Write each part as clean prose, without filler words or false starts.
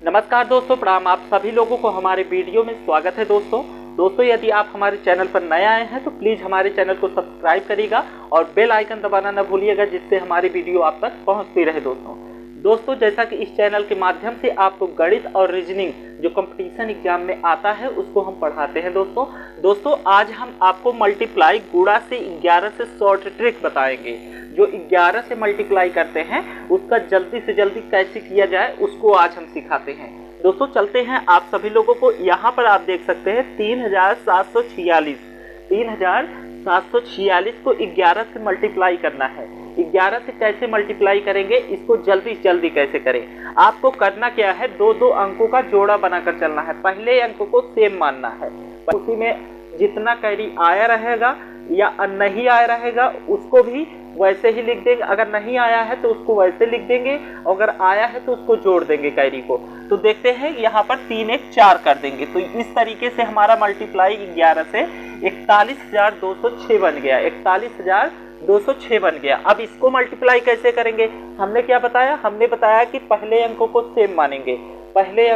नमस्कार दोस्तों, प्रणाम। आप सभी लोगों को हमारे वीडियो में स्वागत है। दोस्तों यदि आप हमारे चैनल पर नए आए हैं तो प्लीज़ हमारे चैनल को सब्सक्राइब करिएगा और बेल आइकन दबाना न भूलिएगा, जिससे हमारी वीडियो आप तक पहुंचती रहे। दोस्तों जैसा कि इस चैनल के माध्यम से आपको गणित और रीजनिंग जो कंपटीशन एग्जाम में आता है उसको हम पढ़ाते हैं। दोस्तों आज हम आपको मल्टीप्लाई गुणा से 11 से शॉर्ट ट्रिक बताएंगे। जो 11 से मल्टीप्लाई करते हैं उसका जल्दी से जल्दी कैसे किया जाए उसको आज हम सिखाते हैं। दोस्तों चलते हैं आप सभी लोगों को। यहाँ पर आप देख सकते हैं 3746 को 11 से मल्टीप्लाई करना है। 11 से कैसे मल्टीप्लाई करेंगे, इसको जल्दी से जल्दी कैसे करें। आपको करना क्या है, दो अंकों का जोड़ा बनाकर चलना है। पहले अंक को सेम मानना है, उसी में जितना कैरी आया रहेगा या नहीं आया रहेगा उसको भी वैसे ही लिख देंगे। अगर नहीं आया है तो उसको वैसे लिख देंगे, अगर आया है तो उसको जोड़ देंगे कैरी को। तो देखते हैं यहाँ पर 3 1 4 कर देंगे। तो इस तरीके से हमारा मल्टीप्लाई 11 से 41,206 बन गया। 41,206 बन गया। अब इसको मल्टीप्लाई कैसे करेंगे, हमने क्या बताया, हमने बताया कि पहले अंकों को सेम मानेंगे। पहले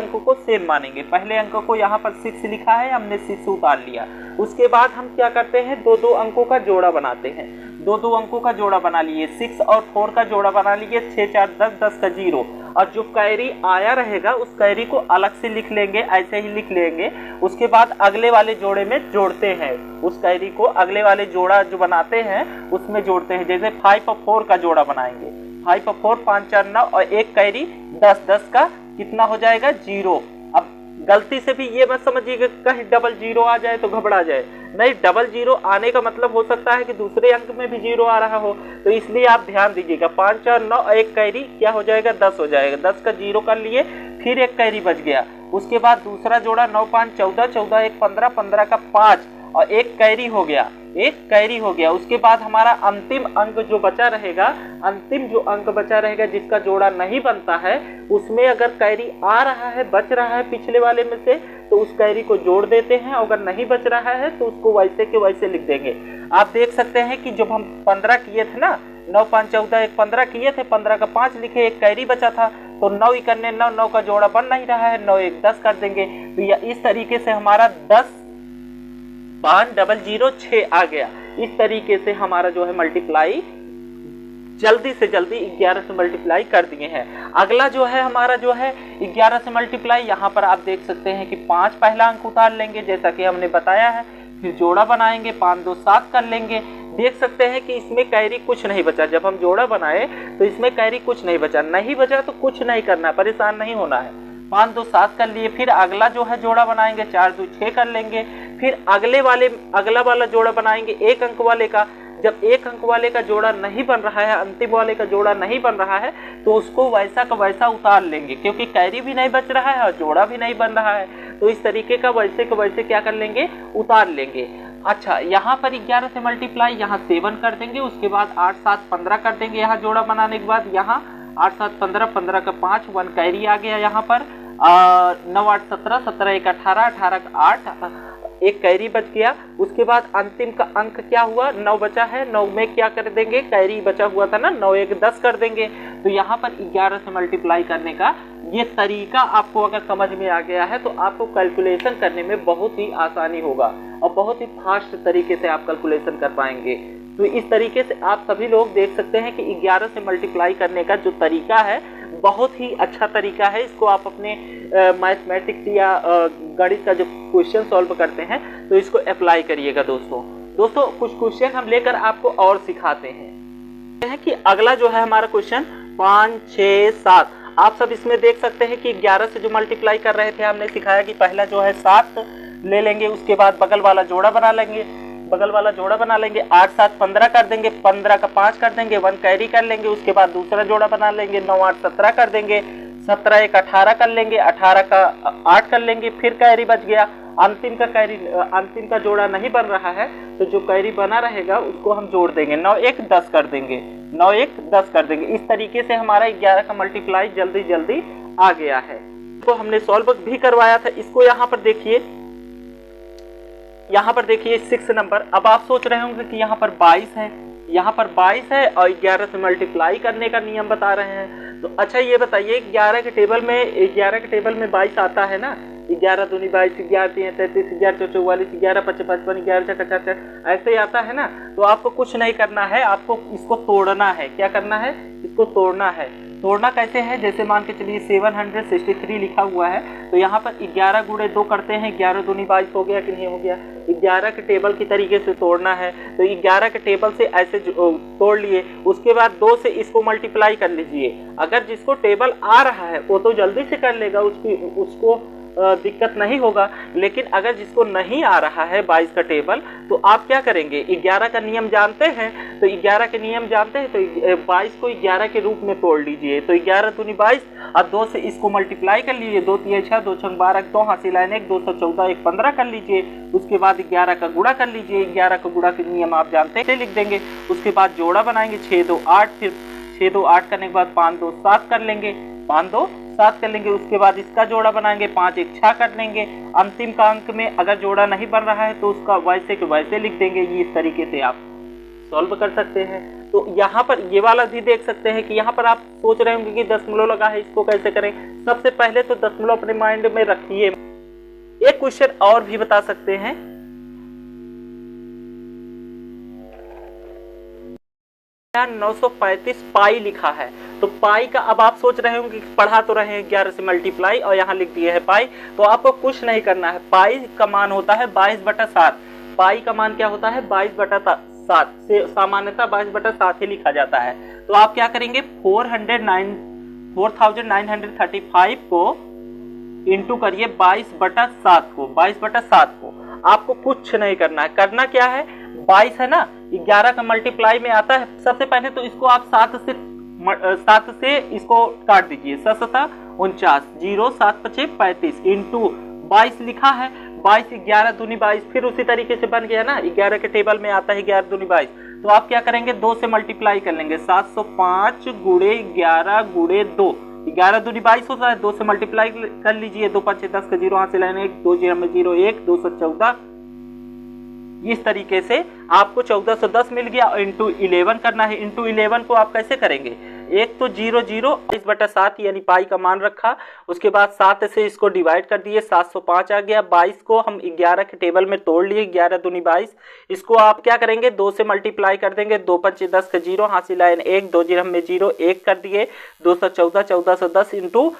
अंक को यहाँ पर 6 लिखा है, हमने 6 उतार लिया। उसके बाद हम क्या करते हैं, दो अंकों का जोड़ा बनाते हैं। दो अंकों का जोड़ा बना लिए, 6 और 4 का जोड़ा बना लिए, 6 4 10 10 का 0। और जो कैरी आया रहेगा उस कैरी को अलग से लिख लेंगे, ऐसे ही लिख लेंगे। उसके बाद अगले वाले जोड़े में जोड़ते हैं, उस कैरी को अगले वाले जोड़ा जो बनाते हैं उसमें जोड़ते हैं। जैसे 5 और 4 का जोड़ा बनाएंगे, 5 और 4 5 4 9 और एक कैरी 10 10 का कितना हो जाएगा, 0। अब गलती से भी ये मत समझिएगा कहीं डबल 0 आ जाए तो घबरा जाए, नहीं, डबल 0 आने का मतलब हो सकता है कि दूसरे अंक में भी 0 आ रहा हो, तो इसलिए आप ध्यान दीजिएगा। 5 4 9 एक कैरी क्या हो जाएगा, 10 हो जाएगा। 10 का 0 कर लिए, फिर एक कैरी बच गया। उसके बाद दूसरा जोड़ा 9 5 14 14 1 15 15 का 5 और एक कैरी हो गया, उसके बाद हमारा अंतिम अंक जो बचा रहेगा, जिसका जोड़ा नहीं बनता है, उसमें अगर कैरी आ रहा है, बच रहा है पिछले वाले में से, तो उस कैरी को जोड़ देते हैं। अगर नहीं बच रहा है तो उसको वैसे के वैसे लिख देंगे। आप देख सकते हैं कि जब हम 15 किए थे ना, 9 5 14 1 15 किए थे, 15 का 5 लिखे, एक कैरी बचा था, तो 9 इकन्ने 9 9 का जोड़ा बन नहीं रहा है, 9 1 10 कर देंगे। तो इस तरीके से हमारा 10 50006 आ गया। इस तरीके से हमारा जो है मल्टीप्लाई जल्दी से जल्दी 11 से मल्टीप्लाई कर दिए हैं। अगला जो है हमारा जो है 11 से मल्टीप्लाई, यहाँ पर आप देख सकते हैं कि 5 पहला अंक उतार लेंगे जैसा कि हमने बताया है, फिर जोड़ा बनाएंगे, 5 2 7 कर लेंगे। देख सकते हैं कि इसमें कैरी कुछ नहीं बचा। जब हम जोड़ा बनाए तो इसमें कैरी कुछ नहीं बचा तो कुछ नहीं करना, परेशान नहीं होना है। 5 2 7 कर लिए, फिर अगला जो है जोड़ा बनाएंगे, 4 2 6 कर लेंगे। फिर अगला वाला जोड़ा बनाएंगे 1 अंक वाले का। जब 1 अंक वाले का जोड़ा नहीं बन रहा है, अंतिम वाले का जोड़ा नहीं बन रहा है, तो उसको वैसा का वैसा उतार लेंगे, क्योंकि कैरी भी नहीं बच रहा है और जोड़ा भी नहीं बन रहा है। तो इस तरीके का वैसे का वैसे क्या कर लेंगे, उतार लेंगे। अच्छा, यहाँ पर 11 से मल्टीप्लाई, यहाँ 7 कर देंगे। उसके बाद 8 7 15 कर देंगे। यहाँ जोड़ा बनाने के बाद यहाँ 8 7 15 15 का 5 1 कैरी आ गया। यहाँ पर 9 8 17 17 1 18 18 का 8 एक कैरी बच गया। उसके बाद अंतिम का अंक क्या हुआ, 9 बचा है, 9 में क्या कर देंगे, कैरी बचा हुआ था ना, 9 1 10 कर देंगे। तो यहाँ पर 11 से मल्टीप्लाई करने का ये तरीका आपको अगर समझ में आ गया है तो आपको कैलकुलेशन करने में बहुत ही आसानी होगा और बहुत ही फास्ट तरीके से आप कैलकुलेशन कर पाएंगे। तो इस तरीके से आप सभी लोग देख सकते हैं कि 11 से मल्टीप्लाई करने का जो तरीका है बहुत ही अच्छा तरीका है। इसको आप अपने मैथमेटिक्स या गणित का जो क्वेश्चन सॉल्व करते हैं तो इसको अप्लाई करिएगा। दोस्तों कुछ क्वेश्चन हम लेकर आपको और सिखाते हैं कि अगला जो है हमारा क्वेश्चन 5 6 7। आप सब इसमें देख सकते हैं कि 11 से जो मल्टीप्लाई कर रहे थे, हमने सिखाया कि पहला जो है 7 ले लेंगे, उसके बाद बगल वाला जोड़ा बना लेंगे, 8 7 15 कर देंगे, 15 का 5 कर देंगे, 1 कैरी कर लेंगे। उसके बाद दूसरा जोड़ा बना लेंगे, 9 8 17 कर देंगे, 17 1 18 कर लेंगे, 18 का 8 कर लेंगे, फिर कैरी बच गया। अंतिम का जोड़ा नहीं बन रहा है तो जो कैरी बना रहेगा उसको हम जोड़ देंगे, 9 1 10 कर देंगे, 9 1 10 कर देंगे। इस तरीके से हमारा 11 का मल्टीप्लाई जल्दी जल्दी आ गया है। तो हमने सॉल्व भी करवाया था। इसको यहाँ पर देखिए 6 नंबर। अब आप सोच रहे होंगे कि यहाँ पर 22 है, यहाँ पर 22 है और 11 से मल्टीप्लाई करने का नियम बता रहे हैं। तो अच्छा ये बताइए 11 के टेबल में 22 आता है ना, 11 दूनी 22, 11 तीन 33, 11 चौक 44, 11 पच्चीस 55, 11 छक्का 66, ऐसे ही आता है ना। तो आपको कुछ नहीं करना है, आपको इसको तोड़ना है। क्या करना है? इसको तोड़ना है। तोड़ना कैसे है? जैसे मान के चलिए 763 लिखा हुआ है, तो यहाँ पर 11 गुणे 2 करते हैं, 11 दूनी 22 हो गया कि नहीं हो गया। 11 के टेबल की तरीके से तोड़ना है, तो 11 के टेबल से ऐसे तोड़ लिए, उसके बाद 2 से इसको मल्टीप्लाई कर लीजिए। अगर जिसको टेबल आ रहा है वो तो जल्दी से कर लेगा, उसको दिक्कत नहीं होगा। लेकिन अगर जिसको नहीं आ रहा है 22 का टेबल, तो आप क्या करेंगे? 11 का नियम जानते हैं, तो 11 के नियम जानते हैं, तो 22 को 11 के रूप में तोड़ लीजिए। तो 11 दूनी 22 और 2 से इसको मल्टीप्लाई कर लीजिए, 2 3 6, 2 6 12, 2 हासिल 1, 2 14, 1 15 कर लीजिए। उसके बाद 11 का गुणा कर लीजिए, 11 का गुणा के नियम आप जानते हैं, लिख देंगे। उसके बाद जोड़ा बनाएंगे, 6 2 8, फिर 6 2 8 करने के बाद 5 2 7 कर लेंगे, 5 2 7 कर लेंगे। उसके बाद इसका जोड़ा बनाएंगे, 5 1 6 कर लेंगे। अंतिम का अंक में अगर जोड़ा नहीं बन रहा है तो उसका वैसे के वैसे लिख देंगे। ये इस तरीके से आप सॉल्व कर सकते हैं। तो यहाँ पर ये वाला भी देख सकते हैं कि यहाँ पर आप सोच रहे होंगे कि दशमलव लगा है, इसको कैसे करें। सबसे पहले तो दशमलव अपने माइंड में रखिए। एक क्वेश्चन और भी बता सकते हैं, 935 पाई लिखा है। तो पाई का अब आप सोच रहे होंगे कि पढ़ा तो रहे हैं 11 से मल्टीप्लाई और यहाँ लिख दिए है पाई। तो आपको कुछ नहीं करना है। पाई का मान होता है 22/7। पाई का मान क्या होता है? 22/7 से सामान्यतः 22/7 ही लिखा जाता है। तो आप क्या करेंगे? 4935 को इंटू करिए 22/7 को। 22/7 को आपको कुछ नहीं करना है। करना क्या है? 22 है ना, 11 का मल्टीप्लाई में आता है। सबसे पहले तो इसको आप 7 से इसको काट दीजिए। 7 49, 0 7 5 35 इंटू 22 लिखा है। 22 11 दूनी 22, फिर उसी तरीके से बन गया ना, 11 के टेबल में आता है 11 दूनी 22। तो आप क्या करेंगे? 2 से मल्टीप्लाई कर लेंगे, 705 गुणे 11 गुणे 2, 11 दूनी 22 होता है। 2 से मल्टीप्लाई कर लीजिए, 2 5 10 का 0 हासिल 1, 2 0 0 1, 2 14। इस तरीके से आपको 1410 मिल गया। इंटू 11 करना है। इंटू 11 को आप कैसे करेंगे? एक तो 0 0 22/7 यानी पाई का मान रखा, उसके बाद 7 से इसको डिवाइड कर दिए, 705 आ गया। 22 को हम 11 के टेबल में तोड़ लिए, 11 दूनी 22। इसको आप क्या करेंगे? 2 से मल्टीप्लाई कर देंगे, 2 5 10 का 0 हासिल 1, 2 0 0 1 कर दिए, 214 1410 इंटू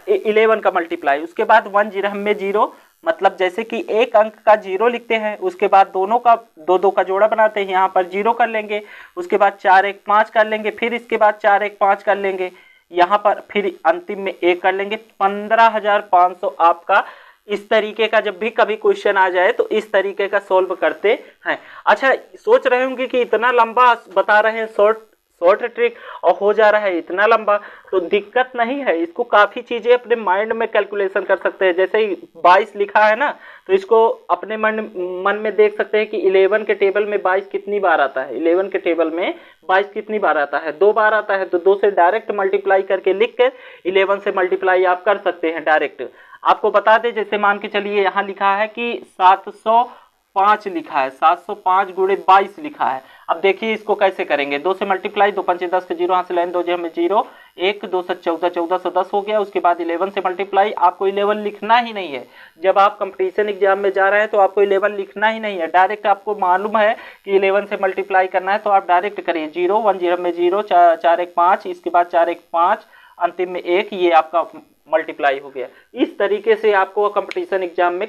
11 का मल्टीप्लाई। उसके बाद 1 0 0, मतलब जैसे कि एक अंक का 0 लिखते हैं, उसके बाद दोनों का 2 2 का जोड़ा बनाते हैं, यहाँ पर 0 कर लेंगे। उसके बाद 4 1 5 कर लेंगे, फिर इसके बाद 4 1 5 कर लेंगे, यहाँ पर फिर अंतिम में 1 कर लेंगे। 15,500 आपका इस तरीके का जब भी कभी क्वेश्चन आ जाए तो इस तरीके का सॉल्व करते हैं। अच्छा, सोच रहे होंगे कि इतना लंबा बता रहे हैं शॉर्ट ट्रिक और हो जा रहा है इतना लंबा, तो दिक्कत नहीं है। इसको काफी चीजें अपने माइंड में कैलकुलेशन कर सकते हैं। जैसे ही 22 लिखा है ना, तो इसको अपने मन में देख सकते हैं कि 11 के टेबल में 22 कितनी बार आता है। 11 के टेबल में 22 कितनी बार आता है? 2 बार आता है। तो 2 से डायरेक्ट मल्टीप्लाई करके लिख कर 11 से मल्टीप्लाई आप कर सकते हैं डायरेक्ट। आपको बता दें, जैसे मान के चलिए यहाँ लिखा है कि 705 लिखा है, 705 गुणे 22 लिखा है। अब देखिए इसको कैसे करेंगे? 2 से मल्टीप्लाई, 2 5 10 का 0 हासिल 2 0 0 1, 2 14 1410 हो गया। उसके बाद 11 से मल्टीप्लाई, आपको 11 लिखना ही नहीं है। जब आप कंपटीशन एग्जाम में जा रहे हैं तो आपको 11 लिखना ही नहीं है। डायरेक्ट आपको मालूम है कि 11 से मल्टीप्लाई करना है, तो आप डायरेक्ट करिए 0 1 0 0 4 1 5, इसके बाद 4 1 5, अंतिम में 1, ये आपका मल्टीप्लाई हो गया। इस तरीके से आपको कंपटीशन एग्जाम में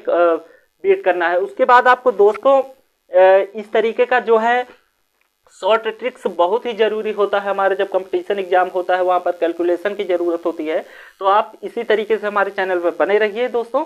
बीट करना है। उसके बाद आपको दोस्तों इस तरीके का जो है शॉर्ट ट्रिक्स बहुत ही जरूरी होता है। हमारे जब कंपटीशन एग्जाम होता है वहां पर कैलकुलेशन की जरूरत होती है। तो आप इसी तरीके से हमारे चैनल पर बने रहिए दोस्तों।